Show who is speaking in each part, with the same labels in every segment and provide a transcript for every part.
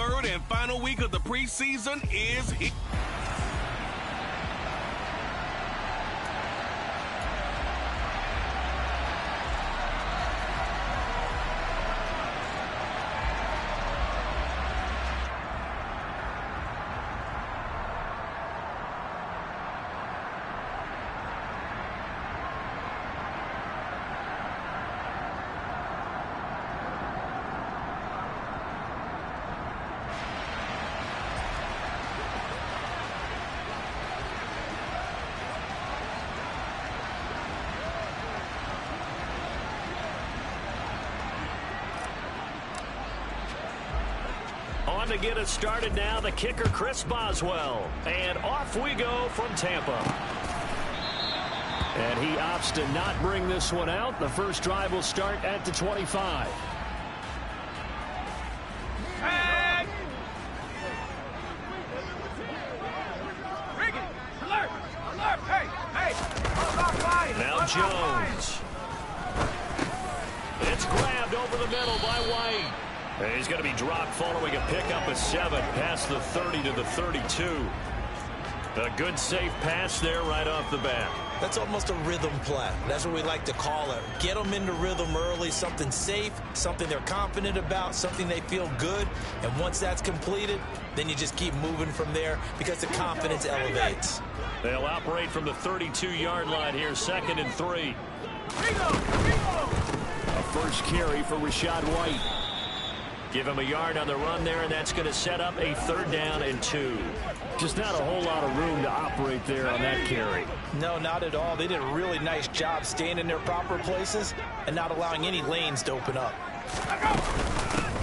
Speaker 1: third and final week of the preseason is here.
Speaker 2: On to get us started now, the kicker, Chris Boswell. And off we go from Tampa. And he opts to not bring this one out. The first drive will start at the 25.
Speaker 3: Hey! Alert! Alert! Hey!
Speaker 2: Now Jones. It's grabbed over the middle by White. And he's going to be dropped following a pickup of 7 past the 30 to the 32. A good safe pass there right off the bat.
Speaker 4: That's almost a rhythm play. That's what we like to call it. Get them into rhythm early, something safe, something they're confident about, something they feel good. And once that's completed, then you just keep moving from there because the confidence elevates.
Speaker 2: They'll operate from the 32-yard line here, 2nd and 3. A first carry for Rachaad White. Give him a yard on the run there, and that's going to set up a 3rd down and 2. Just not a whole lot of room to operate there on that carry.
Speaker 4: No, not at all. They did a really nice job staying in their proper places and not allowing any lanes to open up.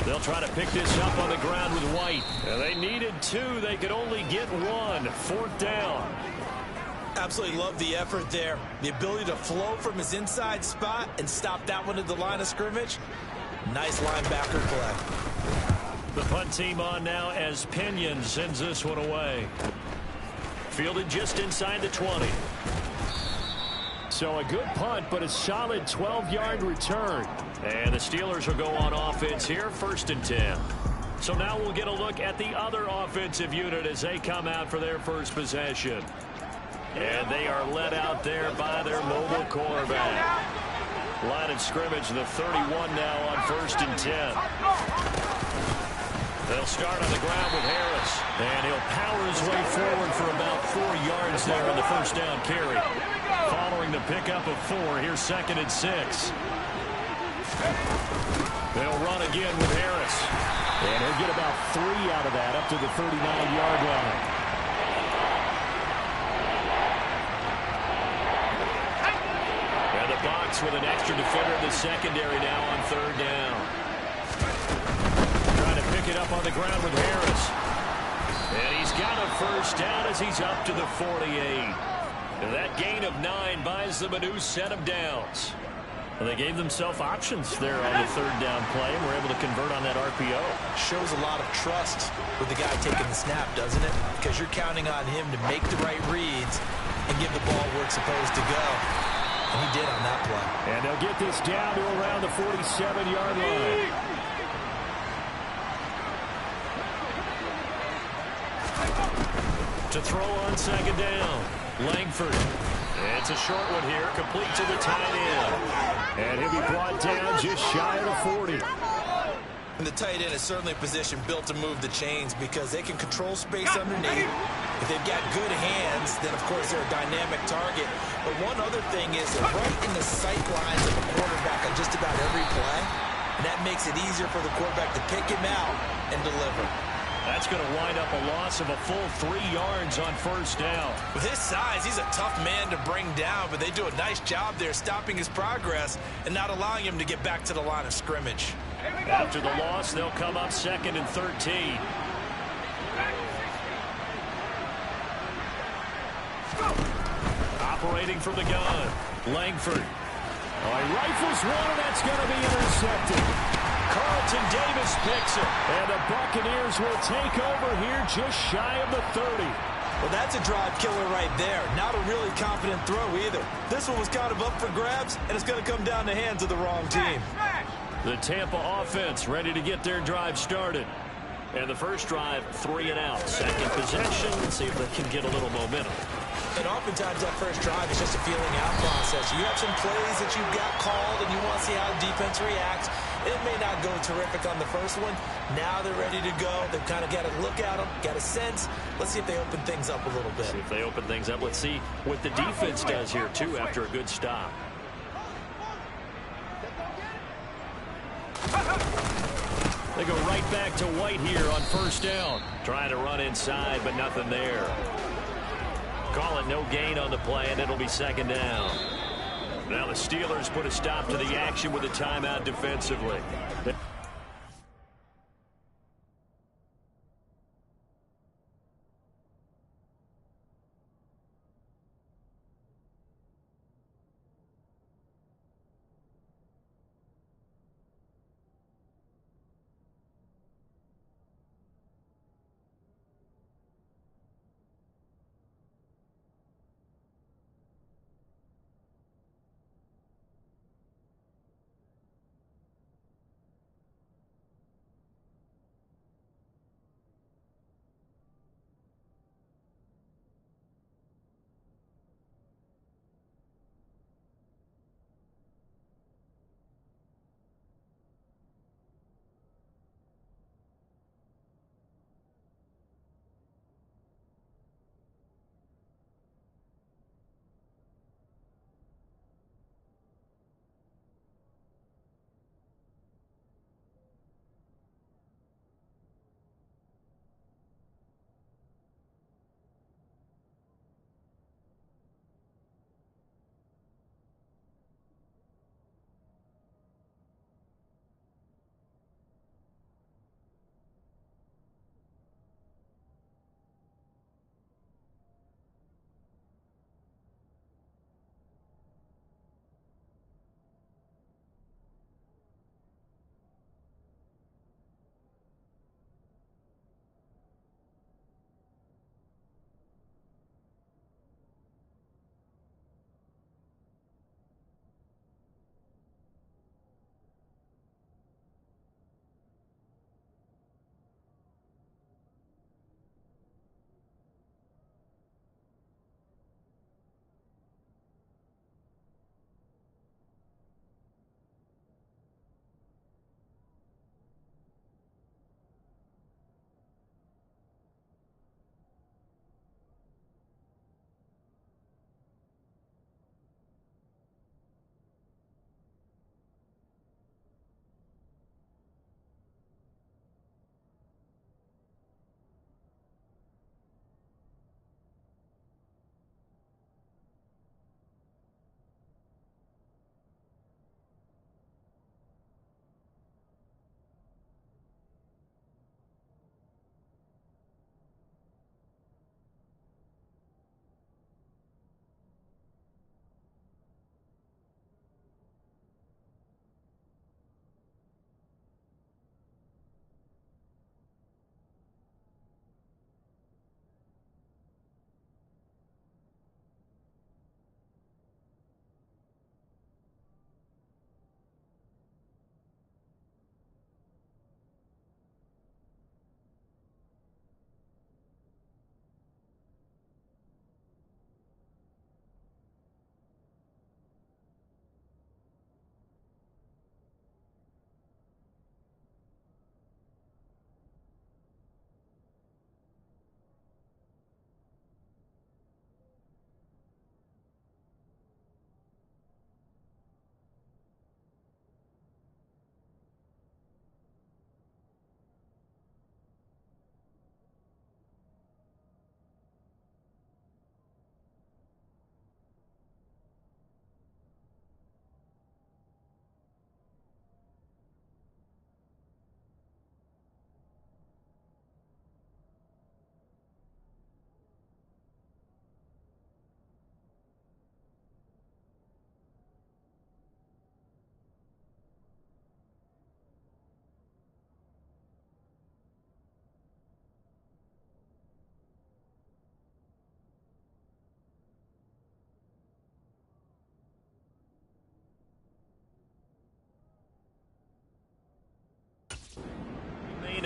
Speaker 2: They'll try to pick this up on the ground with White. And they needed 2. They could only get 1. 4th down.
Speaker 4: Absolutely love the effort there. The ability to flow from his inside spot and stop that one at the line of scrimmage. Nice linebacker play.
Speaker 2: The punt team on now as Pinion sends this one away. Fielded just inside the 20. So a good punt, but a solid 12-yard return. And the Steelers will go on offense here, 1st and 10. So now we'll get a look at the other offensive unit as they come out for their first possession. And they are led out there by their mobile quarterback. Line of scrimmage, the 31 now on 1st and 10. They'll start on the ground with Harris. And he'll power his way forward for about 4 yards there on the 1st down carry. Following the pickup of 4, here's 2nd and 6. They'll run again with Harris.
Speaker 5: And he'll get about 3 out of that up to the 39-yard line.
Speaker 2: Box with an extra defender in the secondary now on 3rd down. Trying to pick it up on the ground with Harris. And he's got a 1st down as he's up to the 48. And that gain of 9 buys them a new set of downs. Well, they gave themselves options there on the 3rd down play and were able to convert on that RPO.
Speaker 4: Shows a lot of trust with the guy taking the snap, doesn't it? Because you're counting on him to make the right reads and give the ball where it's supposed to go. And he did on that play.
Speaker 5: And they'll get this down to around the 47-yard line.
Speaker 2: To throw on 2nd down, Langford. It's a short one here, complete to the tight end.
Speaker 5: And he'll be brought down just shy of the 40.
Speaker 4: And the tight end is certainly a position built to move the chains because they can control space underneath. If they've got good hands, then of course they're a dynamic target. But one other thing is they're right in the sight lines of a quarterback on just about every play. And that makes it easier for the quarterback to pick him out and deliver.
Speaker 2: That's going to wind up a loss of a full 3 yards on 1st down.
Speaker 4: With his size, he's a tough man to bring down, but they do a nice job there stopping his progress and not allowing him to get back to the line of scrimmage.
Speaker 2: After the loss, they'll come up 2nd and 13. Operating from the gun, Langford.
Speaker 5: Oh, he rifles one, and that's going to be intercepted.
Speaker 2: Carlton Davis picks it.
Speaker 5: And the Buccaneers will take over here just shy of the 30.
Speaker 4: Well, that's a drive killer right there. Not a really confident throw either. This one was kind of up for grabs, and it's going to come down the hands of the wrong team.
Speaker 2: The Tampa offense ready to get their drive started. And the first drive, 3 and out. Second possession. Let's see if they can get a little momentum.
Speaker 4: And oftentimes that first drive is just a feeling out process. You have some plays that you've got called and you want to see how the defense reacts. It may not go terrific on the first one. Now they're ready to go. They've kind of got to look at them, got a sense. Let's see if they open things up a little bit.
Speaker 2: See if they open things up. Let's see what the defense does here, too, after a good stop. They go right back to White here on first down. Trying to run inside, but nothing there. Call it no gain on the play, and it'll be second down. Now the Steelers put a stop to the action with a timeout defensively.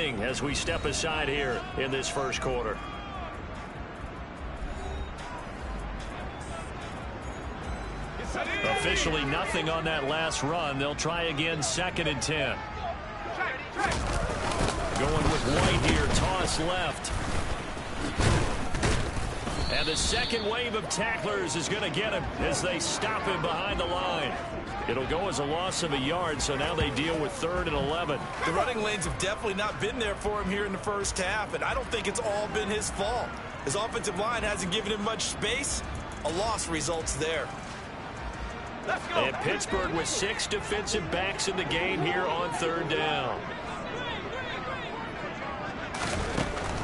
Speaker 2: inning as we step aside here in this first quarter. Officially nothing on that last run. They'll try again, 2nd and 10. Going with White here, toss left. And the second wave of tacklers is going to get him as they stop him behind the line. It'll go as a loss of a yard, so now they deal with 3rd and 11.
Speaker 4: The running lanes have definitely not been there for him here in the first half, and I don't think it's all been his fault. His offensive line hasn't given him much space. A loss results there.
Speaker 2: And Pittsburgh with 6 defensive backs in the game here on 3rd down.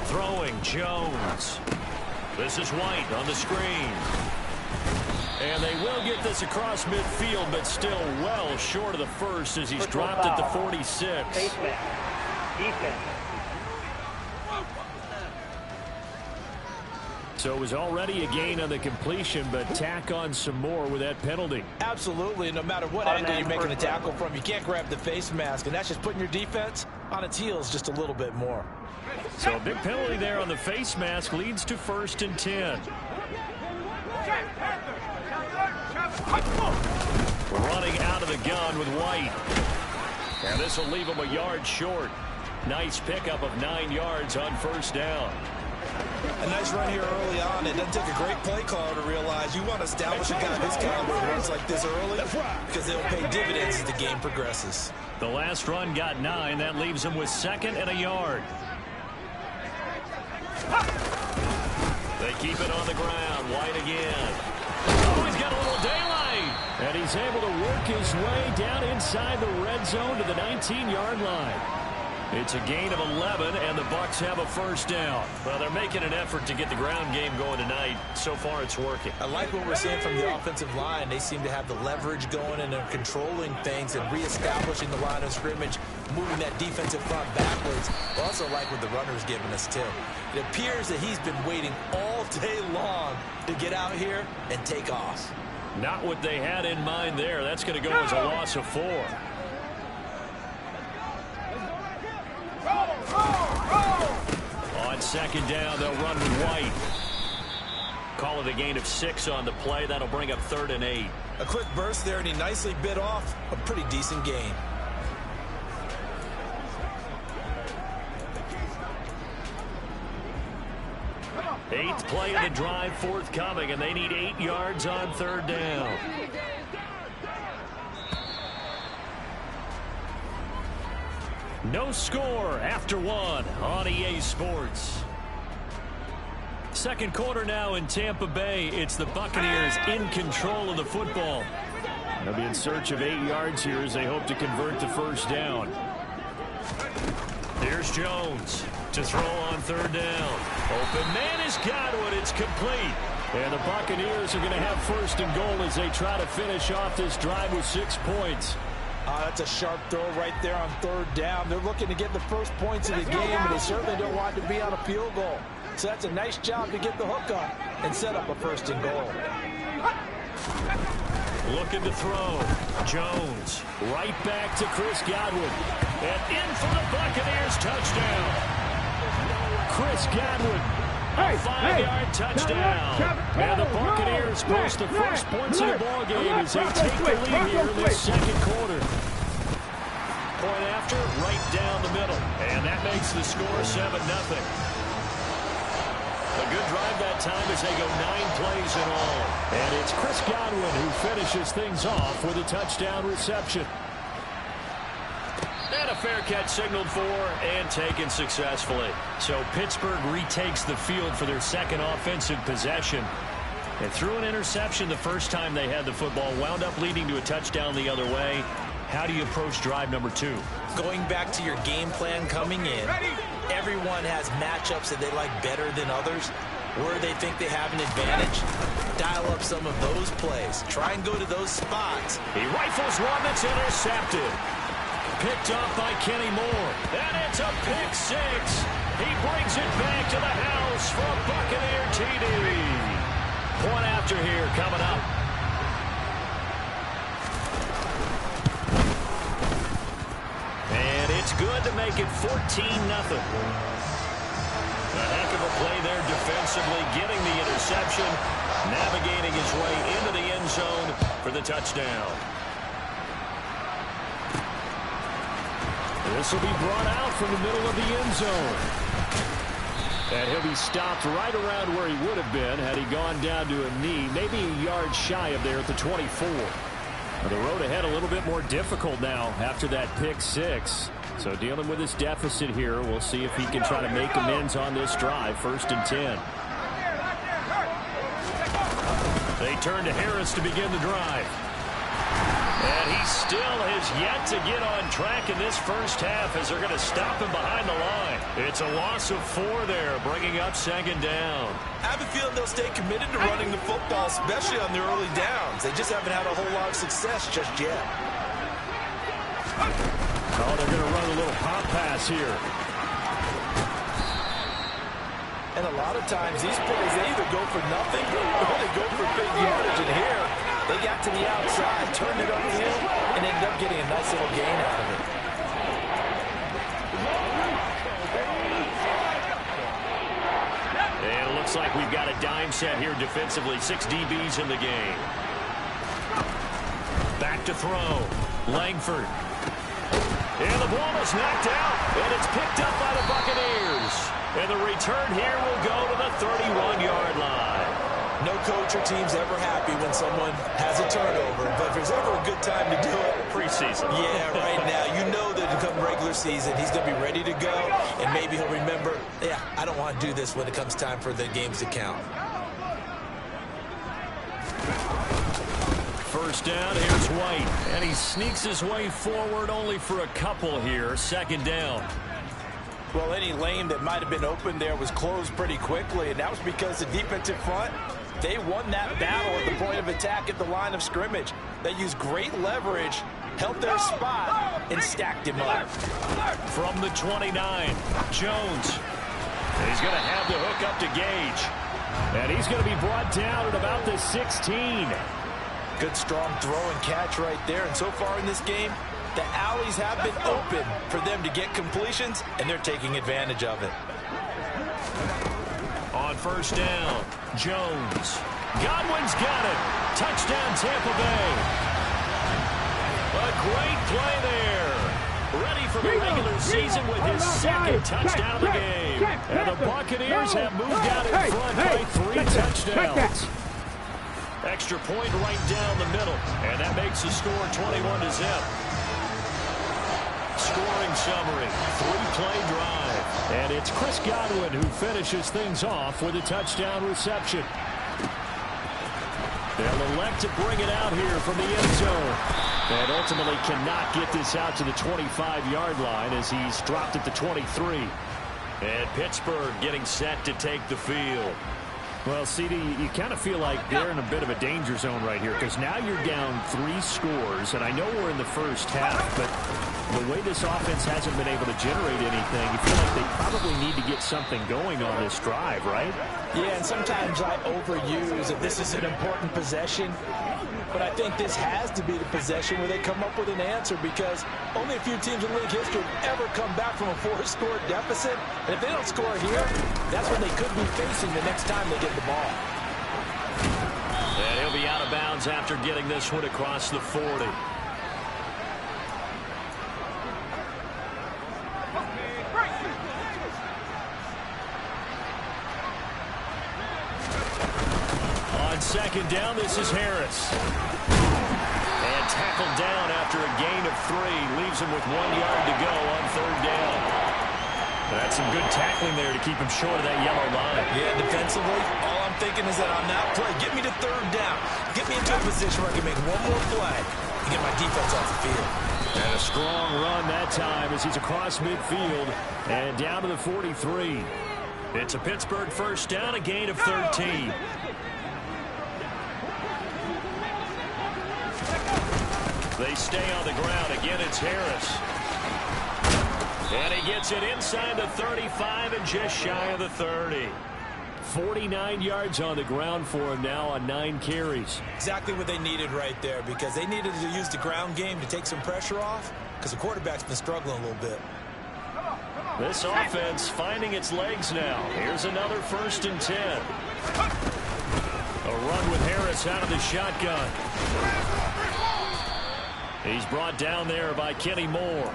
Speaker 2: Throwing, Jones. This is White on the screen. And they will get this across midfield, but still well short of the first as he's dropped at the 46.
Speaker 6: Defense.
Speaker 5: So it was already a gain on the completion, but tack on some more with that penalty.
Speaker 4: Absolutely. No matter what angle you're making a tackle from, you can't grab the face mask, and that's just putting your defense on its heels just a little bit more.
Speaker 2: So a big penalty there on the face mask leads to 1st and 10. Running out of the gun with White. And this will leave him a yard short. Nice pickup of 9 yards on 1st down.
Speaker 4: A nice run here early on. It doesn't take a great play caller to realize you want to establish a guy this caliber who runs like this early because they'll pay dividends as the game progresses.
Speaker 2: The last run got 9. That leaves him with 2nd and a yard. They keep it on the ground. White again. Oh, he's got a little daylight.
Speaker 5: And he's able to work his way down inside the red zone to the 19-yard line.
Speaker 2: It's a gain of 11, and the Bucs have a 1st down. Well, they're making an effort to get the ground game going tonight. So far, it's working.
Speaker 4: I like what we're seeing from the offensive line. They seem to have the leverage going, and they're controlling things and reestablishing the line of scrimmage, moving that defensive front backwards. I also like what the runner's giving us, too. It appears that he's been waiting all day long to get out here and take off.
Speaker 2: Not what they had in mind there. That's going to go as a loss of 4. On 2nd down, they'll run with White. Call it a gain of 6 on the play. That'll bring up 3rd and 8.
Speaker 4: A quick burst there, and he nicely bit off a pretty decent gain.
Speaker 2: Eighth play of the drive forthcoming, and they need 8 yards on 3rd down. No score after 1 on EA Sports. Second quarter now in Tampa Bay. It's the Buccaneers in control of the football.
Speaker 5: They'll be in search of 8 yards here as they hope to convert the 1st down.
Speaker 2: Here's Jones to throw on 3rd down. Open man is Godwin. It's complete.
Speaker 5: And the Buccaneers are going to have 1st and goal as they try to finish off this drive with 6 points.
Speaker 4: That's a sharp throw right there on 3rd down. They're looking to get the first points of the game, and they certainly don't want to be on a field goal. So that's a nice job to get the hook up and set up a 1st and goal.
Speaker 2: Looking to throw. Jones.
Speaker 5: Right back to Chris Godwin.
Speaker 2: And in for the Buccaneers touchdown.
Speaker 5: Chris Godwin.
Speaker 2: A 5-yard touchdown. And the Buccaneers post the first points of the ballgame as they take the lead here in this 2nd quarter. Point after, right down the middle. And that makes the score 7-0. A good drive that time as they go 9 plays in all.
Speaker 5: And it's Chris Godwin who finishes things off with a touchdown reception.
Speaker 2: And a fair catch signaled for and taken successfully. So Pittsburgh retakes the field for their 2nd offensive possession. And threw an interception the first time they had the football, wound up leading to a touchdown the other way. How do you approach drive number 2?
Speaker 4: Going back to your game plan coming in, everyone has matchups that they like better than others, where they think they have an advantage. Dial up some of those plays. Try and go to those spots.
Speaker 2: He rifles one that's intercepted. Picked up by Kenny Moore. And it's a pick 6. He brings it back to the house for a Buccaneer TD. Point after here coming up. And it's good to make it 14-0. A heck of a play there defensively, getting the interception, navigating his way into the end zone for the touchdown.
Speaker 5: This will be brought out from the middle of the end zone. And he'll be stopped right around where he would have been had he gone down to a knee, maybe a yard shy of there at the 24. The road ahead a little bit more difficult now after that pick six. So dealing with this deficit here, we'll see if he can try to make amends on this drive. 1st and 10.
Speaker 2: They turn to Harris to begin the drive. And he still has yet to get on track in this first half as they're going to stop him behind the line. It's a loss of 4 there, bringing up 2nd down.
Speaker 4: I have a feeling they'll stay committed to running the football, especially on the early downs. They just haven't had a whole lot of success just yet.
Speaker 5: Oh, they're going to run a little pop pass here.
Speaker 4: And a lot of times these plays, they either go for nothing or they go for big yardage. And here, they got to the outside, turned it upfield, and ended up getting a nice little gain out of it.
Speaker 2: And it looks like we've got a dime set here defensively. 6 DBs in the game. Back to throw. Langford. And the ball is knocked out, and it's picked up by the Buccaneers. And the return here will go to the 31-yard line.
Speaker 4: No coach or team's ever happy when someone has a turnover, but if there's ever a good time to do it,
Speaker 2: preseason.
Speaker 4: Yeah, right now. You know that come regular season, he's going to be ready to go, and maybe he'll remember, yeah, I don't want to do this when it comes time for the games to count.
Speaker 2: 1st down, here's White, and he sneaks his way forward only for a couple here. 2nd down.
Speaker 7: Well, any lane that might have been open there was closed pretty quickly, and that was because the defensive front, they won that battle at the point of attack at the line of scrimmage. They used great leverage, held their spot, and stacked him up.
Speaker 2: From the 29, Jones. He's going to have the hook up to Gage.
Speaker 5: And he's going to be brought down at about the 16.
Speaker 7: Good strong throw and catch right there, and so far in this game, the alleys have been open for them to get completions, and they're taking advantage of it.
Speaker 2: On 1st down, Jones. Godwin's got it. Touchdown, Tampa Bay. A great play there. Ready for the regular season with his 2nd touchdown of the game.
Speaker 5: And the Buccaneers have moved out in front by 3 touchdowns.
Speaker 2: Extra point right down the middle, and that makes the score 21-0. Scoring summary, 3-play drive.
Speaker 5: And it's Chris Godwin who finishes things off with a touchdown reception. They'll elect to bring it out here from the end zone. And ultimately cannot get this out to the 25-yard line as he's dropped at the 23.
Speaker 2: And Pittsburgh getting set to take the field.
Speaker 5: Well, CD, you kind of feel like they're in a bit of a danger zone right here because now you're down 3 scores, and I know we're in the first half, but the way this offense hasn't been able to generate anything, you feel like they probably need to get something going on this drive, right?
Speaker 7: Yeah, and sometimes I overuse if this is an important possession, but I think this has to be the possession where they come up with an answer because only a few teams in league history have ever come back from a 4-score deficit. And if they don't score here, that's when they could be facing the next time they get the ball.
Speaker 2: And he'll be out of bounds after getting this one across the 40. On 2nd down, this is Harris. And tackled down after a gain of 3. Leaves him with 1 yard to go on 3rd down. That's some good tackling there to keep him short of that yellow line.
Speaker 4: Yeah, defensively, all I'm thinking is that on that play, get me to 3rd down. Get me into a position where I can make one more play and get my defense off the field.
Speaker 5: And a strong run that time as he's across midfield and down to the 43.
Speaker 2: It's a Pittsburgh 1st down, a gain of 13. They stay on the ground. Again, it's Harris. And he gets it inside the 35 and just shy of the 30.
Speaker 5: 49 yards on the ground for him now on 9 carries.
Speaker 4: Exactly what they needed right there because they needed to use the ground game to take some pressure off because the quarterback's been struggling a little bit.
Speaker 2: This offense finding its legs now. Here's another 1st and 10. A run with Harris out of the shotgun. He's brought down there by Kenny Moore.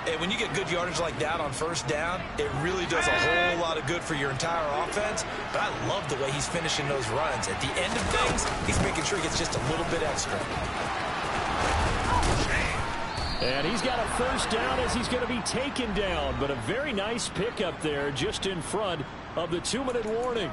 Speaker 4: And when you get good yardage like that on 1st down, it really does a whole lot of good for your entire offense. But I love the way he's finishing those runs. At the end of things, he's making sure he gets just a little bit extra.
Speaker 5: And he's got a 1st down as he's going to be taken down. But a very nice pickup there just in front of the 2-minute warning.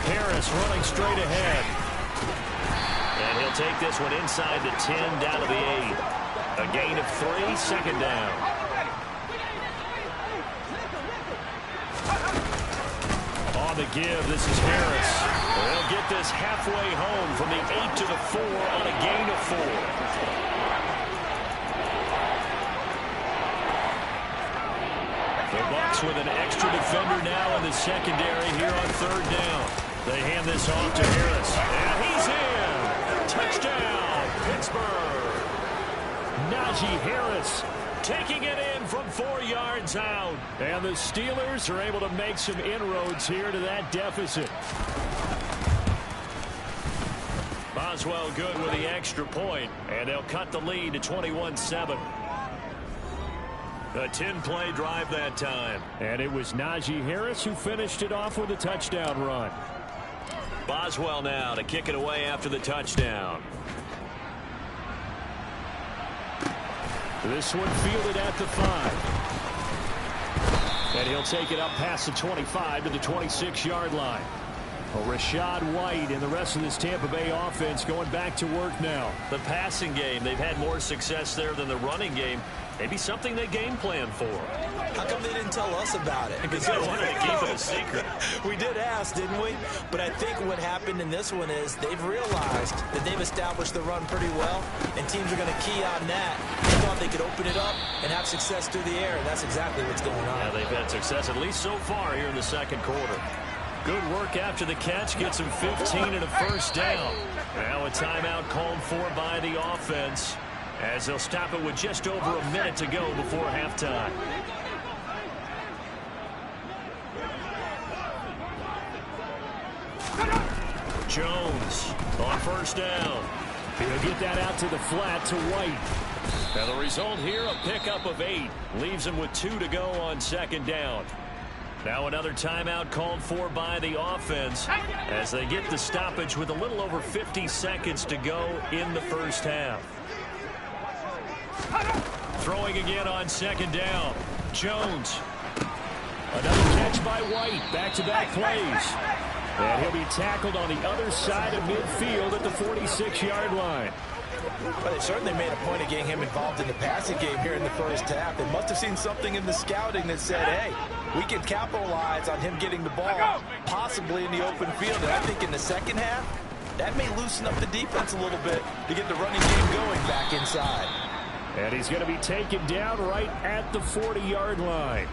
Speaker 2: Harris running straight ahead. And he'll take this one inside the 10 down to the 8. A gain of 3, 2nd down. On the give, this is Harris. They'll get this halfway home from the 8 to the 4 on a gain of 4. The Bucs with an extra defender now in the secondary here on 3rd down. They hand this off to Harris. And he's in. Touchdown, Pittsburgh.
Speaker 5: Najee Harris
Speaker 2: taking it in from 4 yards out.
Speaker 5: And the Steelers are able to make some inroads here to that deficit.
Speaker 2: Boswell good with the extra point, and they'll cut the lead to 21-7. A 10-play drive that time.
Speaker 5: And it was Najee Harris who finished it off with a touchdown run.
Speaker 2: Boswell now to kick it away after the touchdown.
Speaker 5: This one fielded at the 5. And he'll take it up past the 25 to the 26-yard line. Well, Rashad White and the rest of this Tampa Bay offense going back to work now.
Speaker 2: The passing game, they've had more success there than the running game. Maybe something they game plan for.
Speaker 4: How come they didn't tell us about it?
Speaker 2: Because they wanted to keep it a secret.
Speaker 4: We did ask, didn't we? But I think what happened in this one is they've realized that they've established the run pretty well, and teams are going to key on that. They thought they could open it up and have success through the air, and that's exactly what's going on.
Speaker 2: Yeah, they've had success at least so far here in the 2nd quarter. Good work after the catch. Gets him 15 and a 1st down. Now a timeout called for by the offense, as they'll stop it with just over a minute to go before halftime. Jones on 1st down.
Speaker 5: He'll get that out to the flat to White.
Speaker 2: Now the result here, a pickup of 8. Leaves him with 2 to go on 2nd down. Now another timeout called for by the offense as they get the stoppage with a little over 50 seconds to go in the 1st half. Throwing again on 2nd down. Jones.
Speaker 5: Another catch by White. Back-to-back plays. And he'll be tackled on the other side of midfield at the 46-yard line.
Speaker 7: Well, they certainly made a point of getting him involved in the passing game here in the 1st half. They must have seen something in the scouting that said, hey, we can capitalize on him getting the ball, possibly in the open field. And I think in the 2nd half, that may loosen up the defense a little bit to get the running game going back inside.
Speaker 5: And he's going to be taken down right at the 40-yard line.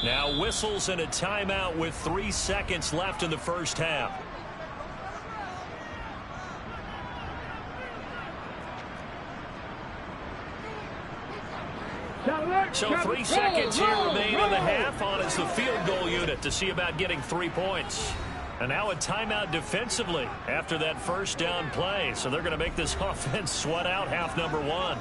Speaker 2: Now whistles and a timeout with 3 seconds left in the 1st half. So 3 seconds here remain in the half on as the field goal unit to see about getting 3 points. And now a timeout defensively after that 1st down play. So they're going to make this offense sweat out half number 1.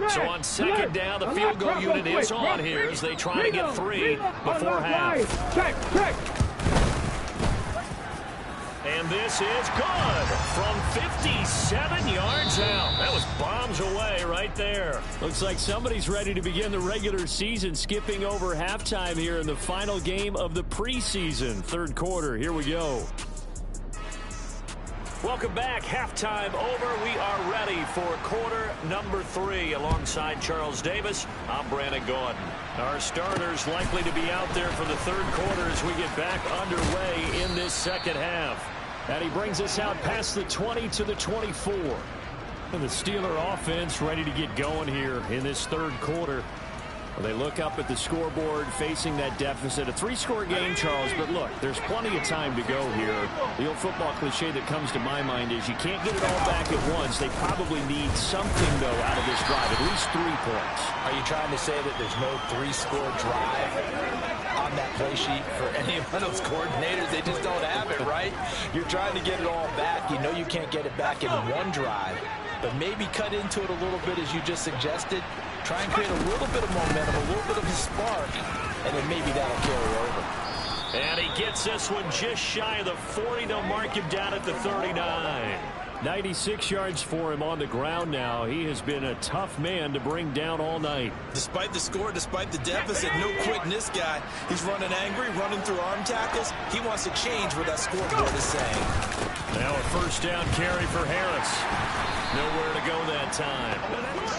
Speaker 2: So on 2nd down, the field goal unit is on here as they try to get 3 before half. And this is good from 57 yards out. That was bombs away right there.
Speaker 5: Looks like somebody's ready to begin the regular season, skipping over halftime here in the final game of the preseason. 3rd quarter, here we go.
Speaker 2: Welcome back. Halftime over. We are ready for quarter number 3. Alongside Charles Davis, I'm Brandon Gordon. Our starters likely to be out there for the third quarter as we get back underway in this second half. And he brings us out past the 20 to the 24. And the Steeler offense ready to get going here in this third quarter. Well, they look up at the scoreboard facing that deficit. A 3-score game, Charles, but look, there's plenty of time to go here. The old football cliche that comes to my mind is you can't get it all back at once. They probably need something, though, out of this drive, at least 3 points.
Speaker 7: Are you trying to say that there's no 3-score drive on that play sheet for any of those coordinators? They just don't have it, right? You're trying to get it all back. You know you can't get it back in one drive, but maybe cut into it a little bit as you just suggested. Try and create a little bit of momentum, a little bit of a spark, and then maybe that'll carry over.
Speaker 2: And he gets this one just shy of the 40. They'll mark him down at the 39.
Speaker 5: 96 yards for him on the ground now. He has been a tough man to bring down all night.
Speaker 4: Despite the score, despite the deficit, no quitting this guy. He's running angry, running through arm tackles. He wants to change what that scoreboard is saying.
Speaker 2: Now a first down carry for Harris. Nowhere to go that time.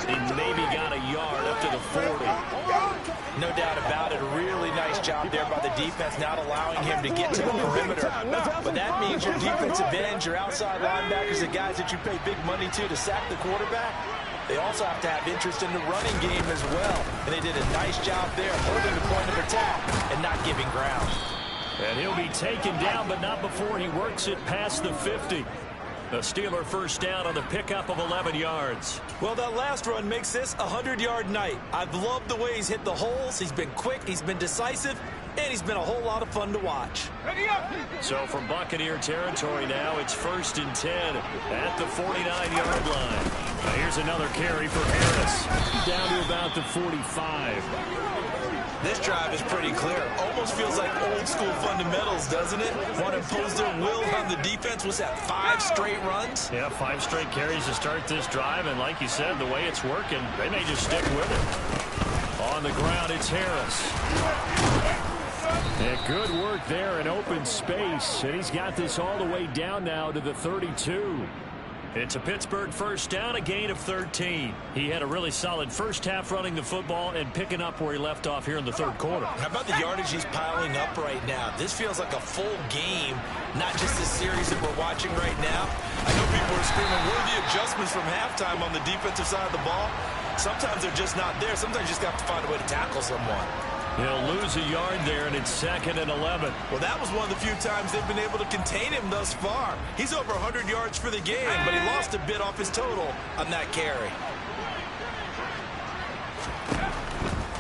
Speaker 2: He maybe got a yard up to the 40.
Speaker 7: No doubt about it. A really nice job there by the defense, not allowing him to get to the perimeter. But that means your defensive ends, your outside linebackers, the guys that you pay big money to sack the quarterback, they also have to have interest in the running game as well. And they did a nice job there, holding the point of attack and not giving ground.
Speaker 2: And he'll be taken down, but not before he works it past the 50. A Steeler first down on the pickup of 11 yards.
Speaker 4: Well, that last run makes this a 100-yard night. I've loved the way he's hit the holes. He's been quick, he's been decisive, and he's been a whole lot of fun to watch.
Speaker 2: So from Buccaneer territory now, it's 1st and 10 at the 49-yard line. Now here's another carry for Harris.
Speaker 5: Down to about the 45.
Speaker 4: This drive is pretty clear. Almost feels like old school fundamentals, doesn't it? Want to impose their will on the defense. Was that 5 straight runs?
Speaker 2: Yeah, 5 straight carries to start this drive. And like you said, the way it's working, they may just stick with it. On the ground, it's Harris.
Speaker 5: And good work there in open space. And he's got this all the way down now to the 32.
Speaker 2: It's a Pittsburgh first down, a gain of 13. He had a really solid first half running the football and picking up where he left off here in the third quarter.
Speaker 4: How about the yardage he's piling up right now? This feels like a full game, not just this series that we're watching right now. I know people are screaming, where are the adjustments from halftime on the defensive side of the ball? Sometimes they're just not there. Sometimes you just have to find a way to tackle someone.
Speaker 2: He'll lose a yard there, and it's 2nd and 11.
Speaker 4: Well, that was one of the few times they've been able to contain him thus far. He's over 100 yards for the game, but he lost a bit off his total on that carry.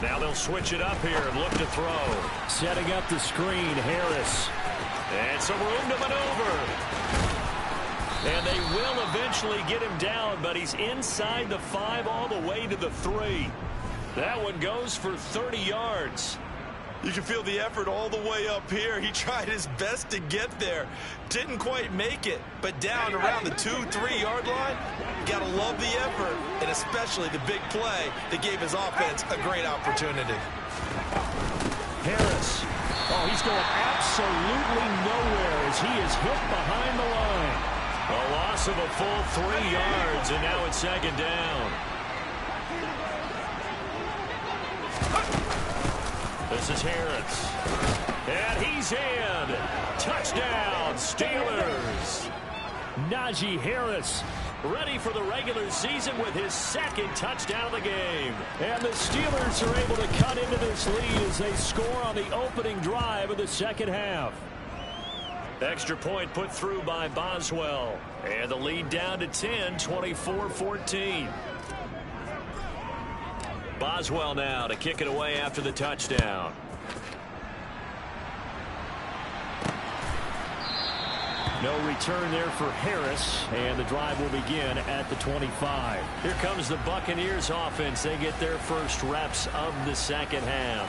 Speaker 2: Now they'll switch it up here and look to throw.
Speaker 5: Setting up the screen, Harris.
Speaker 2: And some room to maneuver. And they will eventually get him down, but he's inside the 5 all the way to the 3. That one goes for 30 yards.
Speaker 4: You can feel the effort all the way up here. He tried his best to get there. Didn't quite make it, but down around the 2-3 yard line, got to love the effort, and especially the big play that gave his offense a great opportunity.
Speaker 5: Harris. Oh, he's going absolutely nowhere as he is hit behind the line.
Speaker 2: A loss of a full 3 yards, and now it's 2nd down. This is Harris. And he's in. Touchdown, Steelers.
Speaker 5: Najee Harris
Speaker 2: ready for the regular season with his 2nd touchdown of the game.
Speaker 5: And the Steelers are able to cut into this lead as they score on the opening drive of the second half.
Speaker 2: Extra point put through by Boswell. And the lead down to 10, 24-14. Boswell now to kick it away after the touchdown.
Speaker 5: No return there for Harris, and the drive will begin at the 25.
Speaker 2: Here comes the Buccaneers offense. They get their first reps of the second half.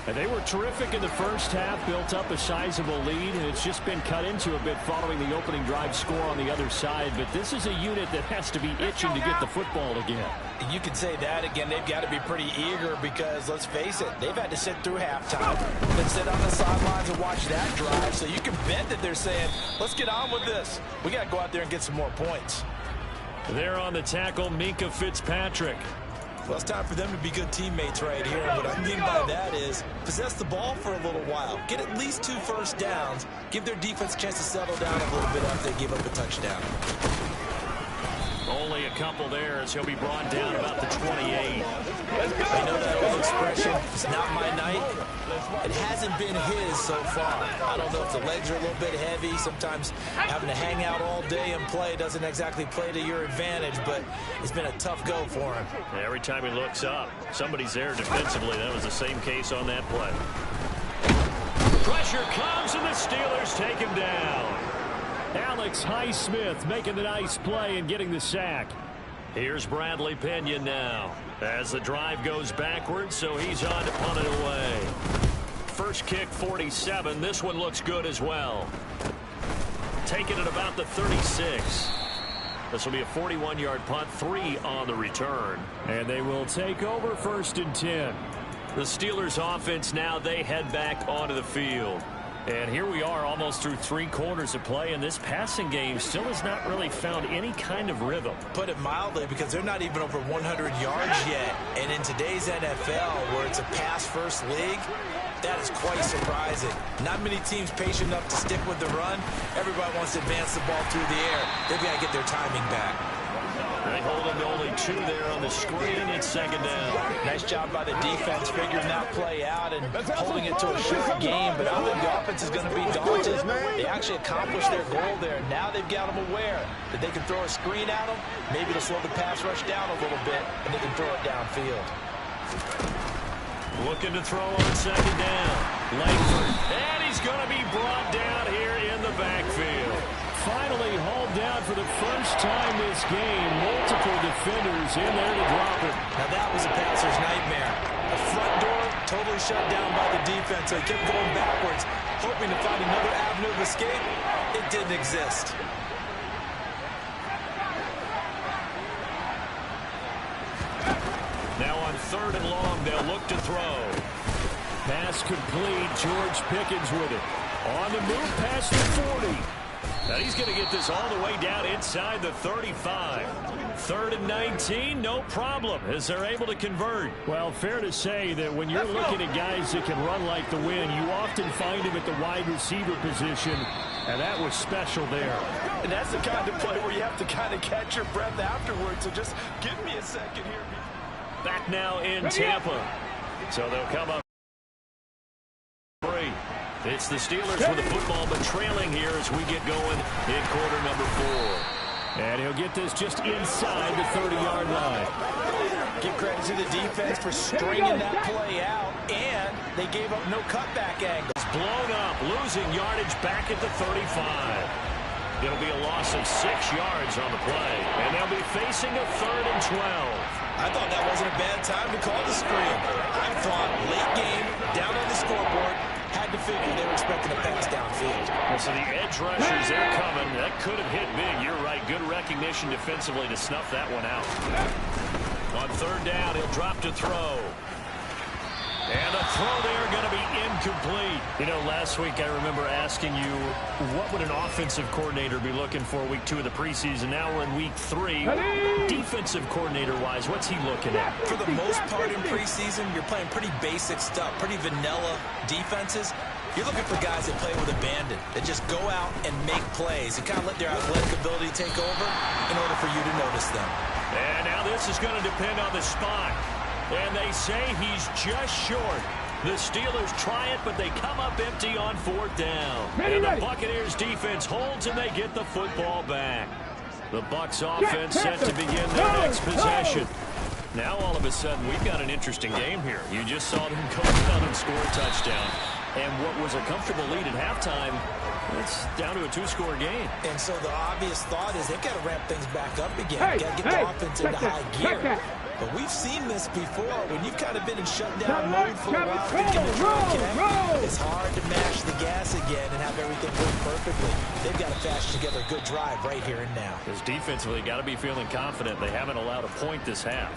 Speaker 5: And they were terrific in the first half, built up a sizable lead, and it's just been cut into a bit following the opening drive score on the other side. But this is a unit that has to be itching to get the football again.
Speaker 7: You can say that again. They've got to be pretty eager because, let's face it, they've had to sit through halftime, then sit on the sidelines and watch that drive. So you can bet that they're saying, let's get on with this. We got to go out there and get some more points.
Speaker 2: There on the tackle, Minkah Fitzpatrick.
Speaker 4: Well, it's time for them to be good teammates right here. What I mean by that is possess the ball for a little while. Get at least 2 first downs. Give their defense a chance to settle down a little bit after they give up a touchdown.
Speaker 2: Only a couple there as he'll be brought down about the 28.
Speaker 4: I know that old expression, it's not my night. It hasn't been his so far. I don't know if the legs are a little bit heavy. Sometimes having to hang out all day and play doesn't exactly play to your advantage, but it's been a tough go for him.
Speaker 2: Every time he looks up, somebody's there defensively. That was the same case on that play. Pressure comes, and the Steelers take him down.
Speaker 5: Alex Highsmith making the nice play and getting the sack.
Speaker 2: Here's Bradley Pinion now as the drive goes backwards, so he's on to punt it away. First kick, 47. This one looks good as well. Taking it about the 36. This will be a 41-yard punt, 3 on the return.
Speaker 5: And they will take over 1st and 10.
Speaker 2: The Steelers offense now, they head back onto the field. And here we are almost through 3 quarters of play, and this passing game still has not really found any kind of rhythm.
Speaker 4: Put it mildly, because they're not even over 100 yards yet. And in today's NFL, where it's a pass-first league, that is quite surprising. Not many teams patient enough to stick with the run. Everybody wants to advance the ball through the air. They've got to get their timing back.
Speaker 2: They hold them to only 2 there on the screen. It's 2nd down.
Speaker 7: Nice job by the defense figuring that play out and holding it to a short game. But I don't think the offense is going to be daunted. They actually accomplished their goal there. Now they've got them aware that they can throw a screen at them, maybe to slow the pass rush down a little bit, and they can throw it downfield.
Speaker 2: Looking to throw on 2nd down. Langford. And he's going to be brought down here in the backfield.
Speaker 5: Finally hauled down for the first time this game. Multiple defenders in there to drop it.
Speaker 4: Now that was a passer's nightmare. The front door totally shut down by the defense, so he kept going backwards, hoping to find another avenue of escape. It didn't exist.
Speaker 2: Now on 3rd and long, they'll look to throw.
Speaker 5: Pass complete. George Pickens with it. On the move past the 40.
Speaker 2: Now he's going to get this all the way down inside the 35. 3rd and 19, no problem, as they're able to convert.
Speaker 5: Well, fair to say that when you're looking at guys that can run like the wind, you often find them at the wide receiver position, and that was special there.
Speaker 7: And that's the kind of play where you have to kind of catch your breath afterwards, so just give me a second here.
Speaker 2: Back now in Tampa. So they'll come up. It's the Steelers with the football, but trailing here as we get going in quarter number 4.
Speaker 5: And he'll get this just inside the 30-yard line.
Speaker 7: Give credit to the defense for stringing that play out, and they gave up no cutback angles.
Speaker 2: Blown up, losing yardage back at the 35. It'll be a loss of 6 yards on the play, and they'll be facing a 3rd and 12.
Speaker 4: I thought that wasn't a bad time to call the screen. I thought late game, down on the scoreboard, had to figure they were expecting a pass downfield.
Speaker 2: So the edge rushers, they're coming. That could have hit big. You're right. Good recognition defensively to snuff that one out. On 3rd down, he'll drop to throw. And the throw there going to be incomplete. You know, last week I remember asking you, what would an offensive coordinator be looking for week 2 of the preseason? Now we're in week 3. Defensive coordinator-wise, what's he looking at?
Speaker 4: For the most part in preseason, you're playing pretty basic stuff, pretty vanilla defenses. You're looking for guys that play with abandon, that just go out and make plays and kind of let their athletic ability take over in order for you to notice them.
Speaker 2: And now this is going to depend on the spot. And they say he's just short. The Steelers try it, but they come up empty on 4th down. And the Buccaneers defense holds, and they get the football back. The Bucs offense set to begin their next possession. Now all of a sudden we've got an interesting game here. You just saw them go down and score a touchdown. And what was a comfortable lead at halftime, it's down to a 2-score game.
Speaker 4: And so the obvious thought is they've got to ramp things back up again. Got to get the offense into high gear. But we've seen this before. When you've kind of been in shutdown mode for a while, thinking to try and connect, it's hard to mash the gas again and have everything work perfectly. They've got to fashion together a good drive right here and now.
Speaker 2: Because defensively, got to be feeling confident. They haven't allowed a point this half.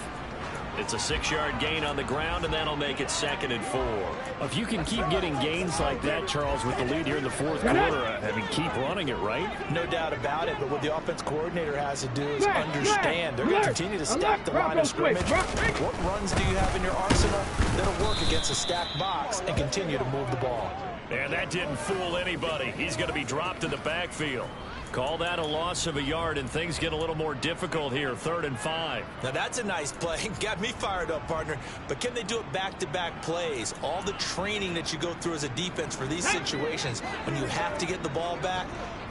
Speaker 2: It's a 6-yard gain on the ground, and that'll make it 2nd and 4.
Speaker 5: If you can keep getting gains like that, Charles, with the lead here in the 4th quarter, keep running it, right?
Speaker 4: No doubt about it, but what the offense coordinator has to do is understand they're going to continue to stack the line of scrimmage. What runs do you have in your arsenal that'll work against a stacked box and continue to move the ball?
Speaker 2: And that didn't fool anybody. He's going to be dropped in the backfield. Call that a loss of a yard, and things get a little more difficult here. 3rd and 5.
Speaker 4: Now, that's a nice play. Got me fired up, partner. But can they do it back-to-back plays? All the training that you go through as a defense for these situations, when you have to get the ball back,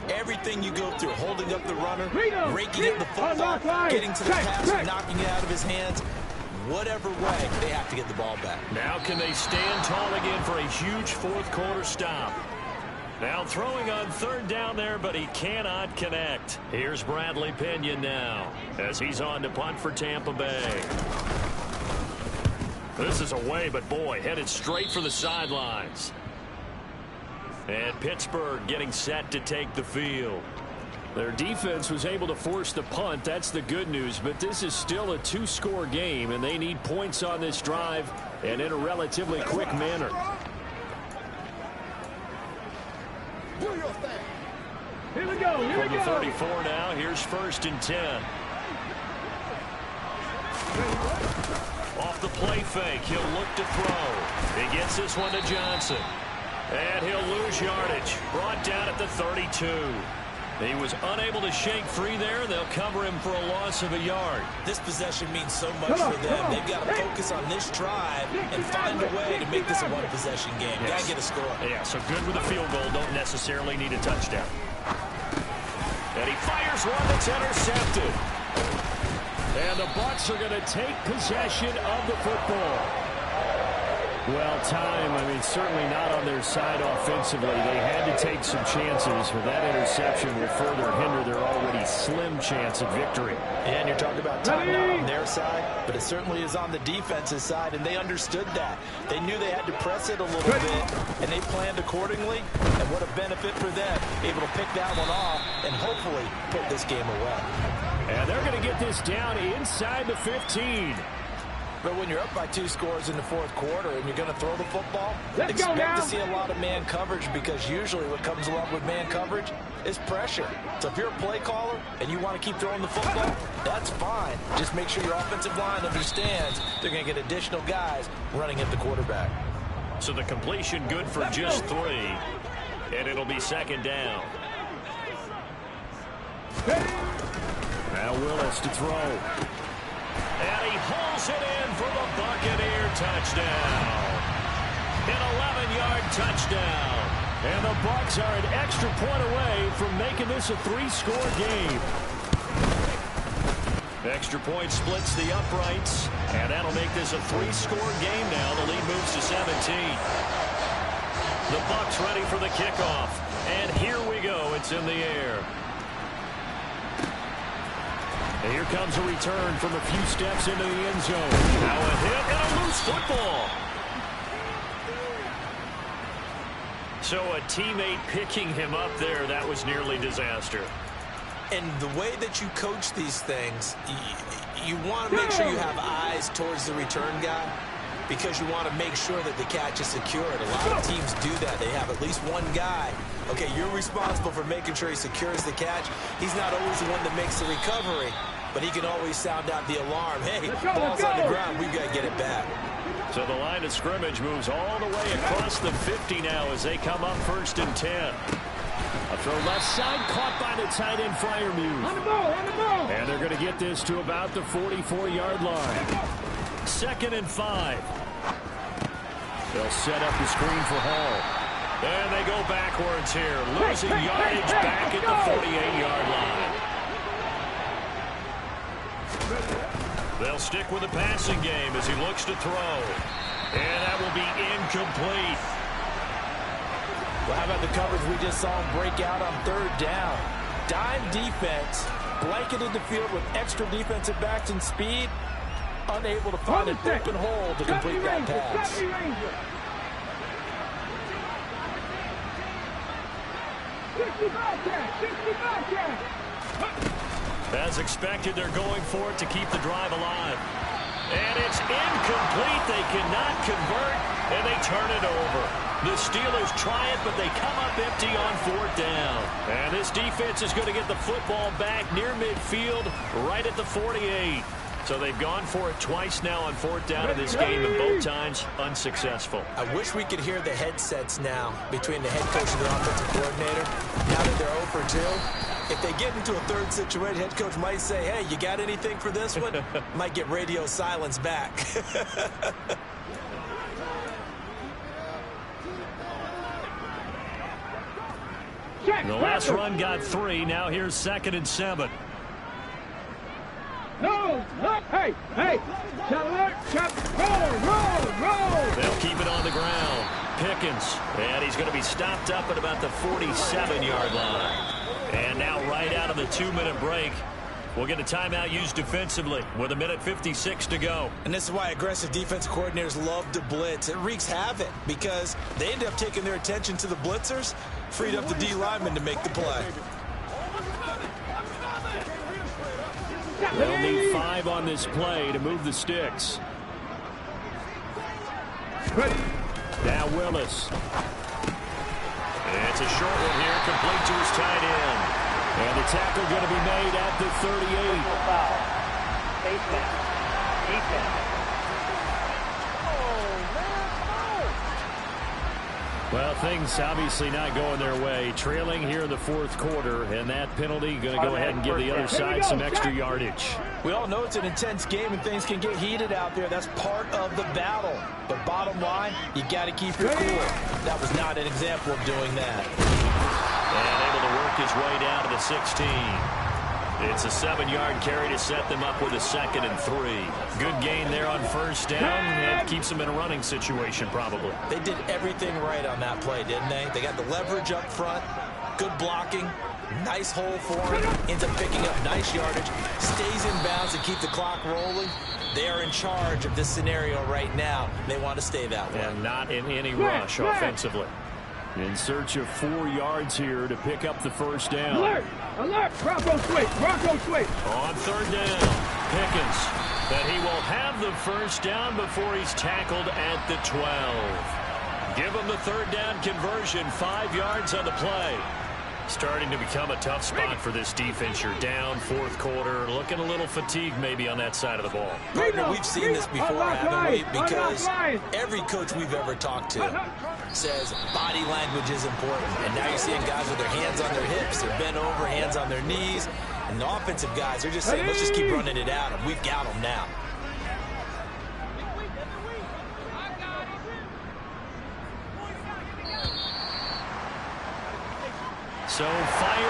Speaker 4: everything you go through, holding up the runner, raking in the football, getting to the pass, and knocking it out of his hands, whatever way, they have to get the ball back.
Speaker 2: Now can they stand tall again for a huge 4th quarter stop? Now throwing on 3rd down there, but he cannot connect. Here's Bradley Pinion now as he's on to punt for Tampa Bay. This is away, but boy, headed straight for the sidelines. And Pittsburgh getting set to take the field.
Speaker 5: Their defense was able to force the punt. That's the good news, but this is still a 2-score game, and they need points on this drive and in a relatively quick manner.
Speaker 3: Here we go.
Speaker 2: From the 34 now, here's 1st and 10. Off the play fake, he'll look to throw. He gets this one to Johnson. And he'll lose yardage. Brought down at the 32. He was unable to shake free there. They'll cover him for a loss of a yard.
Speaker 4: This possession means so much for them. They've got to focus on this drive and find a way to make this a one-possession game.
Speaker 2: Yes.
Speaker 4: Got to get a score.
Speaker 2: Yeah, so good with a field goal. Don't necessarily need a touchdown. And he fires one that's intercepted.
Speaker 5: And the Bucs are going to take possession of the football. Well, time, certainly not on their side offensively. They had to take some chances, but that interception will further hinder their already slim chance of victory.
Speaker 4: And you're talking about time not on their side, but it certainly is on the defense's side, and they understood that. They knew they had to press it a little bit, and they planned accordingly, and what a benefit for them, able to pick that one off and hopefully put this game away.
Speaker 5: And they're going to get this down inside the 15.
Speaker 4: But when you're up by 2 scores in the 4th quarter and you're going to throw the football, expect to see a lot of man coverage, because usually what comes along with man coverage is pressure. So if you're a play caller and you want to keep throwing the football, that's fine. Just make sure your offensive line understands they're going to get additional guys running at the quarterback.
Speaker 2: So the completion good for just 3, and it'll be 2nd down.
Speaker 5: Now Willis to throw.
Speaker 2: And he hauls it in for the Buccaneer touchdown. An 11-yard touchdown. And the Bucs are an extra point away from making this a 3-score game. Extra point splits the uprights, and that'll make this a 3-score game now. The lead moves to 17. The Bucs ready for the kickoff. And here we go. It's in the air.
Speaker 5: And here comes a return from a few steps into the end zone.
Speaker 2: Now a hit and a loose football. So a teammate picking him up there, that was nearly disaster.
Speaker 4: And the way that you coach these things, you want to make sure you have eyes towards the return guy, because you want to make sure that the catch is secured. A lot of teams do that. They have at least one guy. Okay, you're responsible for making sure he secures the catch. He's not always the one that makes the recovery, but he can always sound out the alarm. Hey, ball's on the ground. We've got to get it back.
Speaker 2: So the line of scrimmage moves all the way across the 50 now as they come up 1st and 10.
Speaker 5: A throw left side, caught by the tight end Freiermuth.
Speaker 3: On the ball.
Speaker 5: And they're going to get this to about the 44-yard line.
Speaker 2: 2nd and 5.
Speaker 5: They'll set up the screen for Hall.
Speaker 2: And they go backwards here, losing yardage back at the 48-yard line. They'll stick with the passing game as he looks to throw. And that will be incomplete.
Speaker 4: Well, how about the coverage we just saw him break out on 3rd down? Dime defense, blanketed the field with extra defensive backs and speed.
Speaker 7: unable to find an open hole to complete that pass.
Speaker 2: As expected, they're going for it to keep the drive alive. And it's incomplete. They cannot convert, and they turn it over. The Steelers try it, but they come up empty on 4th down. And this defense is going to get the football back near midfield, right at the 48. So they've gone for it twice now on 4th down in this game, and both times unsuccessful.
Speaker 4: I wish we could hear the headsets now between the head coach and the offensive coordinator. Now that they're 0 for 2, if they get into a third situation, head coach might say, hey, you got anything for this one? Might get radio silence back.
Speaker 2: The last run got 3. Now here's 2nd and 7.
Speaker 3: No, look, hey, roll.
Speaker 2: They'll keep it on the ground. Pickens, and he's going to be stopped up at about the 47-yard line. And now right out of the 2-minute break, we'll get a timeout used defensively with 1:56 to go.
Speaker 4: And this is why aggressive defense coordinators love to blitz. It wreaks havoc because they end up taking their attention to the blitzers, freed up the D lineman to make the play.
Speaker 5: They'll need 5 on this play to move the sticks. Now Willis.
Speaker 2: It's a short one here, complete to his tight end.
Speaker 5: And the tackle going to be made at the 38.
Speaker 6: Foul. Face mask. Defense.
Speaker 5: Well, things obviously not going their way. Trailing here in the 4th quarter, and that penalty going to go ahead and give the other side some extra yardage.
Speaker 7: We all know it's an intense game and things can get heated out there. That's part of the battle. But bottom line, you got to keep your cool. That was not an example of doing that.
Speaker 2: And able to work his way down to the 16. It's a 7-yard carry to set them up with a 2nd and 3. Good gain there on 1st down. That keeps them in a running situation probably.
Speaker 4: They did everything right on that play, didn't they? They got the leverage up front, good blocking, nice hole for him, ends up picking up nice yardage, stays in bounds to keep the clock rolling. They are in charge of this scenario right now. They want to stay that way.
Speaker 2: And not in any rush offensively.
Speaker 5: In search of 4 yards here to pick up the 1st down.
Speaker 3: Alert, Bronco switch.
Speaker 2: On 3rd down, Pickens. That he will have the 1st down before he's tackled at the 12. Give him the 3rd down conversion, 5 yards on the play. Starting to become a tough spot for this defense. You're down 4th quarter, looking a little fatigued maybe on that side of the ball.
Speaker 4: Partner, we've seen this before, haven't we? Because every coach we've ever talked to says body language is important. And now you're seeing guys with their hands on their hips, they're bent over, hands on their knees. And the offensive guys, they're just saying, let's just keep running it out, and we've got them now.
Speaker 2: So fired